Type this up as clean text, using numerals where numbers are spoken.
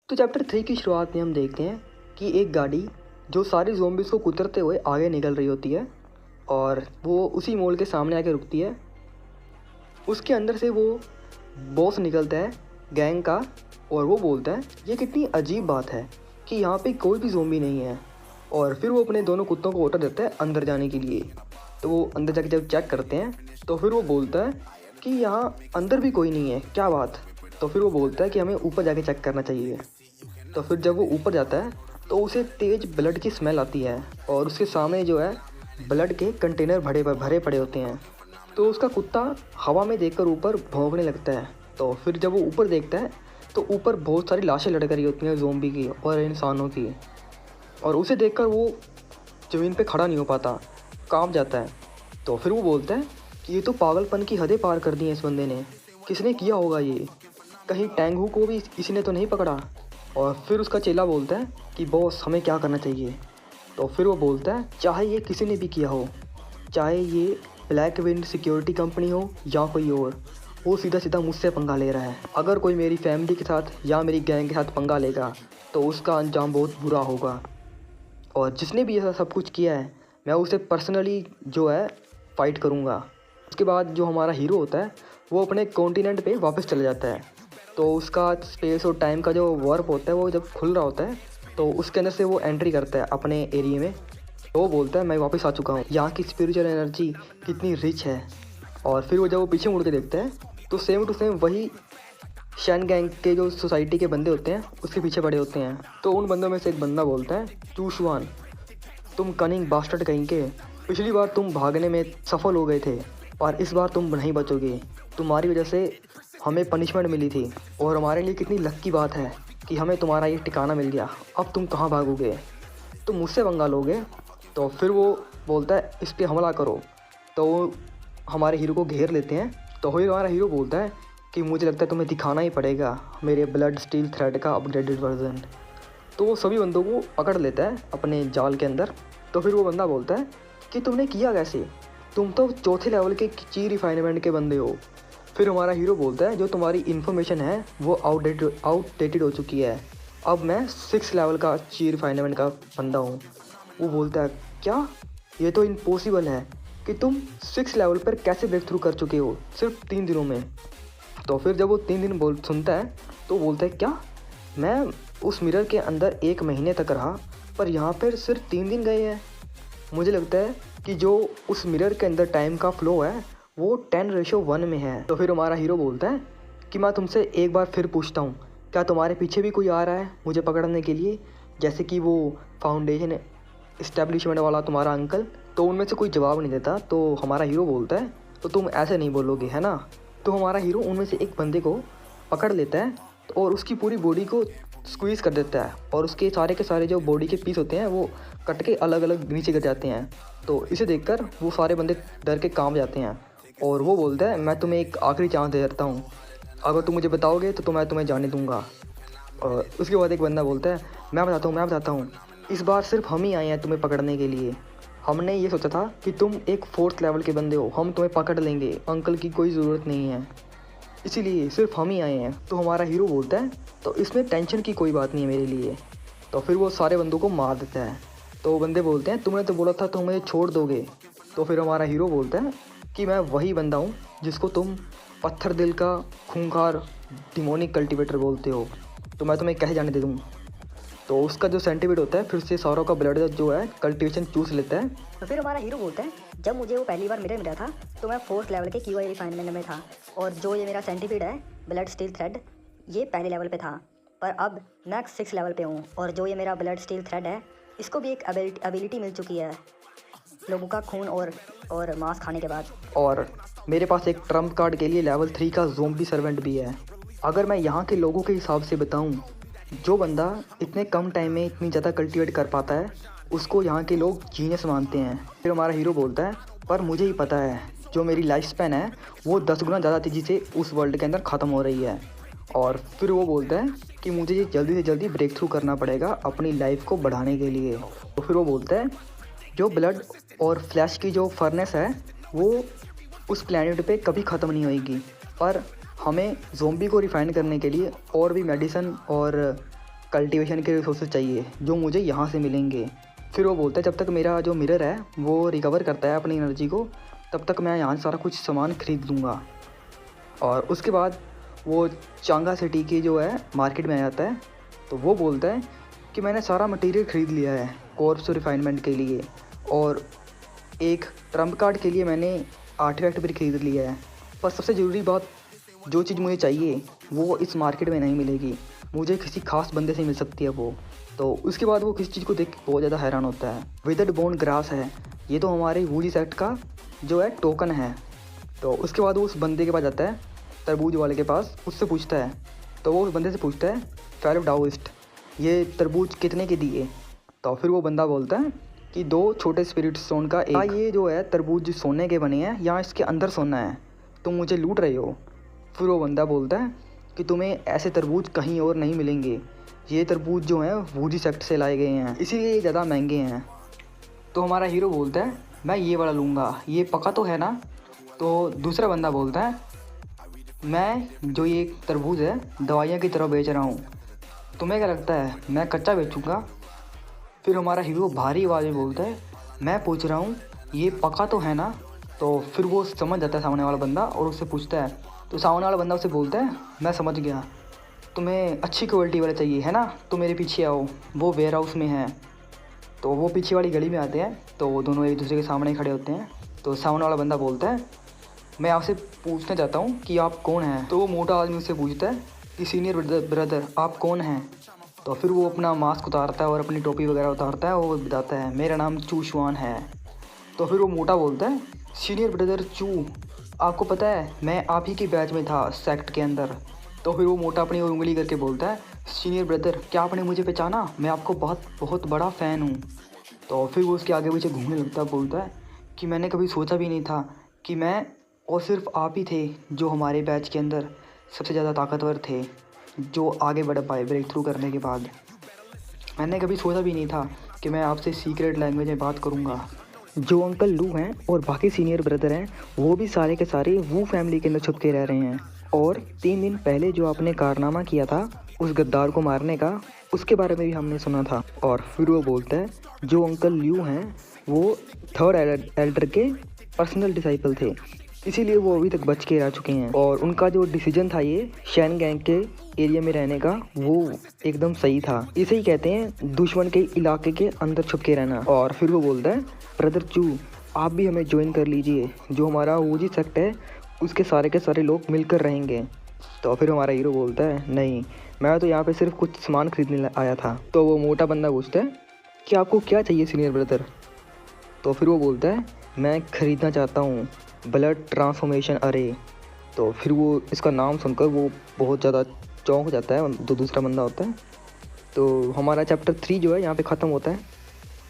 तो चैप्टर 3 की शुरुआत में हम देखते हैं कि एक गाड़ी जो सारे ज़ॉम्बीज़ को कुतरते हुए आगे निकल रही होती है और वो उसी मॉल के सामने आके रुकती है। उसके अंदर से वो बॉस निकलता है गैंग का और वो बोलता है ये कितनी अजीब बात है कि यहाँ पे कोई भी ज़ॉम्बी नहीं है। और फिर वो अपने दोनों कुत्तों को ऑर्डर देता है अंदर जाने के लिए। तो वो अंदर जाके जब चेक करते हैं तो फिर वो बोलता है कि यहाँ अंदर भी कोई नहीं है, क्या बात। तो फिर वो बोलता है कि हमें ऊपर जाके चेक करना चाहिए। तो फिर जब वो ऊपर जाता है तो उसे तेज़ ब्लड की स्मेल आती है और उसके सामने जो है ब्लड के कंटेनर भरे पड़े होते हैं। तो उसका कुत्ता हवा में देखकर ऊपर भौंकने लगता है। तो फिर जब वो ऊपर देखता है तो ऊपर बहुत सारी लाशें लटक रही होती हैं ज़ॉम्बी की और इंसानों की। और उसे देखकर वो ज़मीन पे खड़ा नहीं हो पाता, कांप जाता है। तो फिर वो बोलता है कि ये तो पागलपन की हदें पार कर दी हैं इस बंदे ने, किसने किया होगा ये, कहीं टैंगू को भी किसी ने तो नहीं पकड़ा। और फिर उसका चेला बोलता है कि बॉस हमें क्या करना चाहिए। तो फिर वो बोलता है चाहे ये किसी ने भी किया हो, चाहे ये ब्लैक विंड सिक्योरिटी कंपनी हो या कोई और, वो सीधा सीधा मुझसे पंगा ले रहा है। अगर कोई मेरी फैमिली के साथ या मेरी गैंग के साथ पंगा लेगा तो उसका अंजाम बहुत बुरा होगा। और जिसने भी ऐसा सब कुछ किया है मैं उसे पर्सनली जो है फ़ाइट करूँगा। उसके बाद जो हमारा हीरो होता है वो अपने कॉन्टिनेंट पे वापस चला जाता है। तो उसका स्पेस और टाइम का जो वार्प होता है वो जब खुल रहा होता है तो उसके अंदर से वो एंट्री करता है अपने एरिया में। तो वो बोलता है मैं वापस आ चुका हूँ, यहाँ की स्पिरिचुअल एनर्जी कितनी रिच है। और फिर वो जब वो पीछे मुड़ के देखता है तो सेम टू सेम वही शैन गैंग के जो सोसाइटी के बंदे होते हैं उसके पीछे पड़े होते हैं। तो उन बंदों में से एक बंदा बोलता है चूशवान, तुम कनिंग बास्टर्ड कहीं के, पिछली बार तुम भागने में सफल हो गए थे और इस बार तुम नहीं बचोगे। तुम्हारी वजह से हमें पनिशमेंट मिली थी और हमारे लिए कितनी लक की बात है कि हमें तुम्हारा ये ठिकाना मिल गया। अब तुम कहाँ भागोगे, तुम मुझसे पंगा लोगे। तो फिर वो बोलता है इस पर हमला करो। तो वो हमारे हीरो को घेर लेते हैं। तो फिर हमारा हीरो बोलता है कि मुझे लगता है तुम्हें दिखाना ही पड़ेगा मेरे ब्लड स्टील थ्रेड का अपग्रेडेड वर्जन। तो वो सभी बंदों को पकड़ लेता है अपने जाल के अंदर। तो फिर वो बंदा बोलता है कि तुमने किया कैसे, तुम तो चौथे लेवल के ची रिफाइनमेंट के बंदे हो। फिर हमारा हीरो बोलता है जो तुम्हारी इन्फॉर्मेशन है वो आउटडेटेड हो चुकी है, अब मैं 6 लेवल का ची रिफाइनमेंट का बंदा हूँ। वो बोलता है क्या, ये तो इम्पॉसिबल है कि तुम 6 लेवल पर कैसे ब्रेक थ्रू कर चुके हो सिर्फ 3 दिनों में। तो फिर जब वो 3 दिन सुनता है तो बोलता है क्या, मैं उस मिरर के अंदर 1 महीने तक रहा पर यहाँ पर सिर्फ 3 दिन गए हैं। मुझे लगता है कि जो उस मिरर के अंदर टाइम का फ्लो है वो 10:1 में है। तो फिर हमारा हीरो बोलता है कि मैं तुमसे एक बार फिर पूछता हूँ, क्या तुम्हारे पीछे भी कोई आ रहा है मुझे पकड़ने के लिए, जैसे कि वो फाउंडेशन इस्टेब्लिशमेंट वाला तुम्हारा अंकल। तो उनमें से कोई जवाब नहीं देता। तो हमारा हीरो बोलता है तो तुम ऐसे नहीं बोलोगे है ना। तो हमारा हीरो उनमें से एक बंदे को पकड़ लेता है और उसकी पूरी बॉडी को स्क्वीज़ कर देता है और उसके सारे के सारे जो बॉडी के पीस होते हैं वो कट के अलग अलग नीचे गिर जाते हैं। तो इसे देखकर वो सारे बंदे डर के कांप जाते हैं और वो बोलता है मैं तुम्हें एक आखिरी चांस दे देता हूँ, अगर तुम मुझे बताओगे तो मैं तुम्हें जाने दूँगा। और उसके बाद एक बंदा बोलता है मैं बताता हूँ, इस बार सिर्फ हम ही आए हैं तुम्हें पकड़ने के लिए। हमने ये सोचा था कि तुम एक 4th लेवल के बंदे हो, हम तुम्हें पकड़ लेंगे, अंकल की कोई ज़रूरत नहीं है, इसीलिए सिर्फ हम ही आए हैं। तो हमारा हीरो बोलता है तो इसमें टेंशन की कोई बात नहीं है मेरे लिए। तो फिर वो सारे बंदों को मार देता है। तो वो बंदे बोलते हैं तुमने तो बोला था तुम मुझे छोड़ दोगे। तो फिर हमारा हीरो बोलता है कि मैं वही बंदा हूँ जिसको तुम पत्थर दिल का खूंखार डिमोनिक कल्टीवेटर बोलते हो, तो मैं तुम्हें कैसे जाने दे दूँ। तो उसका जो सेंटीपीड होता है फिर से सौरव का ब्लड जो है कल्टीवेशन चूस लेता है। तो फिर हमारा हीरो बोलता है जब मुझे वो पहली बार मिरर मिला था तो मैं 4th लेवल के QI रिफाइनमेंट में था और जो ये मेरा सेंटीपीड है ब्लड स्टील थ्रेड ये पहले लेवल पे था, पर अब मैं 6 लेवल पे हूँ और जो ये मेरा ब्लड स्टील थ्रेड है इसको भी एक एबिलिटी मिल चुकी है लोगों का खून और मांस खाने के बाद। और मेरे पास एक ट्रम्प कार्ड के लिए लेवल 3 का ज़ोंबी सर्वेंट भी है। अगर मैं यहाँ के लोगों के हिसाब से बताऊँ, जो बंदा इतने कम टाइम में इतनी ज़्यादा कल्टीवेट कर पाता है उसको यहाँ के लोग जीनियस मानते हैं। फिर हमारा हीरो बोलता है पर मुझे ही पता है जो मेरी लाइफ स्पैन है वो 10 गुना ज़्यादा तेज़ी से उस वर्ल्ड के अंदर ख़त्म हो रही है। और फिर वो बोलता है कि मुझे ये जल्दी से जल्दी ब्रेक थ्रू करना पड़ेगा अपनी लाइफ को बढ़ाने के लिए। तो फिर वो बोलता है जो ब्लड और फ्लैश की जो फर्नेस है वो उस प्लैनेट पे कभी ख़त्म नहीं होएगी, पर हमें ज़ोंबी को रिफाइन करने के लिए और भी मेडिसिन और कल्टीवेशन के रिसोर्सेज चाहिए जो मुझे यहाँ से मिलेंगे। फिर वो बोलता है जब तक मेरा जो मिरर है वो रिकवर करता है अपनी एनर्जी को, तब तक मैं यहाँ से सारा कुछ सामान खरीद लूँगा। और उसके बाद वो चांगा सिटी की जो है मार्केट में आ जाता है। तो वो बोलता है कि मैंने सारा मटेरियल ख़रीद लिया है कॉर्प्स रिफाइनमेंट के लिए, और एक ट्रम्प कार्ड के लिए मैंने आर्टिफैक्ट भी खरीद लिया है। पर सबसे ज़रूरी बात, जो चीज़ मुझे चाहिए वो इस मार्केट में नहीं मिलेगी, मुझे किसी खास बंदे से मिल सकती है वो। तो उसके बाद वो किसी चीज़ को देख के बहुत ज़्यादा हैरान होता है। विदर्ड बोन ग्रास है, ये तो हमारे वूजी सेक्ट का जो है टोकन है। तो उसके बाद वो उस बंदे के पास जाता है, तरबूज वाले के पास, उससे पूछता है। तो वो उस बंदे से पूछता है फेलो डाओइस्ट, ये तरबूज कितने के दिए? तो फिर वो बंदा बोलता है कि 2 छोटे स्पिरिट स्टोन का एक। ये जो है तरबूज सोने के बने हैं, यहाँ इसके अंदर सोना है, तुम मुझे लूट रहे हो। फिर वो बंदा बोलता है कि तुम्हें ऐसे तरबूज कहीं और नहीं मिलेंगे, ये तरबूज जो हैं वूजी सेक्ट से लाए गए हैं, इसीलिए ये ज़्यादा महंगे हैं। तो हमारा हीरो बोलता है मैं ये वाला लूँगा, ये पका तो है ना? तो दूसरा बंदा बोलता है मैं जो ये तरबूज है दवाइयाँ की तरह बेच रहा हूँ, तुम्हें क्या लगता है मैं कच्चा बेचूँगा? फिर हमारा हीरो भारी आवाज़ में बोलता है मैं पूछ रहा हूँ ये पका तो है ना? तो फिर वो समझ जाता है सामने वाला बंदा और उससे पूछता है। तो सामने वाला बंदा उससे बोलता है मैं समझ गया, तुम्हें अच्छी क्वालिटी वाला चाहिए है ना, तो मेरे पीछे आओ, वो वेयर हाउस में है। तो वो पीछे वाली गली में आते हैं, तो वो दोनों एक दूसरे के सामने खड़े होते हैं। तो सामने वाला बंदा बोलता है मैं आपसे पूछना चाहता हूँ कि आप कौन हैं? तो वो मोटा आदमी उससे पूछता है कि सीनियर ब्रदर आप कौन हैं? तो फिर वो अपना मास्क उतारता है और अपनी टोपी वगैरह उतारता है और वो बताता है मेरा नाम चू शुआन है। तो फिर वो मोटा बोलता है सीनियर ब्रदर चू, आपको पता है मैं आप ही के बैच में था सेक्ट के अंदर। तो फिर वो मोटा अपनी उंगली करके बोलता है सीनियर ब्रदर क्या आपने मुझे पहचाना, मैं आपको बहुत बड़ा फ़ैन हूँ। तो फिर वो उसके आगे पीछे घूमने लगता है, बोलता है कि मैंने कभी सोचा भी नहीं था कि मैं और सिर्फ आप ही थे जो हमारे बैच के अंदर सबसे ज़्यादा ताकतवर थे, जो आगे बढ़ पाए ब्रेक थ्रू करने के बाद। मैंने कभी सोचा भी नहीं था कि मैं आपसे सीक्रेट लैंग्वेज में बात करूँगा। जो अंकल लू हैं और बाकी सीनियर ब्रदर हैं वो भी सारे के सारे वू फैमिली के अंदर छुप के रह रहे हैं। और 3 दिन पहले जो आपने कारनामा किया था उस गद्दार को मारने का, उसके बारे में भी हमने सुना था। और फिर वो बोलता है जो अंकल ल्यू हैं वो 3rd एल्डर के पर्सनल डिसाइपल थे, इसीलिए वो अभी तक बच के रह चुके हैं। और उनका जो डिसीजन था ये शैन गैंग के एरिया में रहने का, वो एकदम सही था। इसे ही कहते हैं दुश्मन के इलाके के अंदर छुप के रहना। और फिर वो बोलता है ब्रदर चू आप भी हमें ज्वाइन कर लीजिए, जो हमारा वूजी सेक्ट है उसके सारे के सारे लोग मिलकर रहेंगे। तो फिर हमारा हीरो बोलता है नहीं, मैं तो यहाँ पे सिर्फ कुछ सामान खरीदने आया था। तो वो मोटा बंदा पूछता है कि आपको क्या चाहिए सीनियर ब्रदर? तो फिर वो बोलता है मैं ख़रीदना चाहता हूँ ब्लड ट्रांसफॉर्मेशन अरे। तो फिर वो इसका नाम सुनकर वो बहुत ज़्यादा चौंक जाता है, जो दूसरा बंदा होता है। तो हमारा चैप्टर 3 जो है यहाँ पे ख़त्म होता है।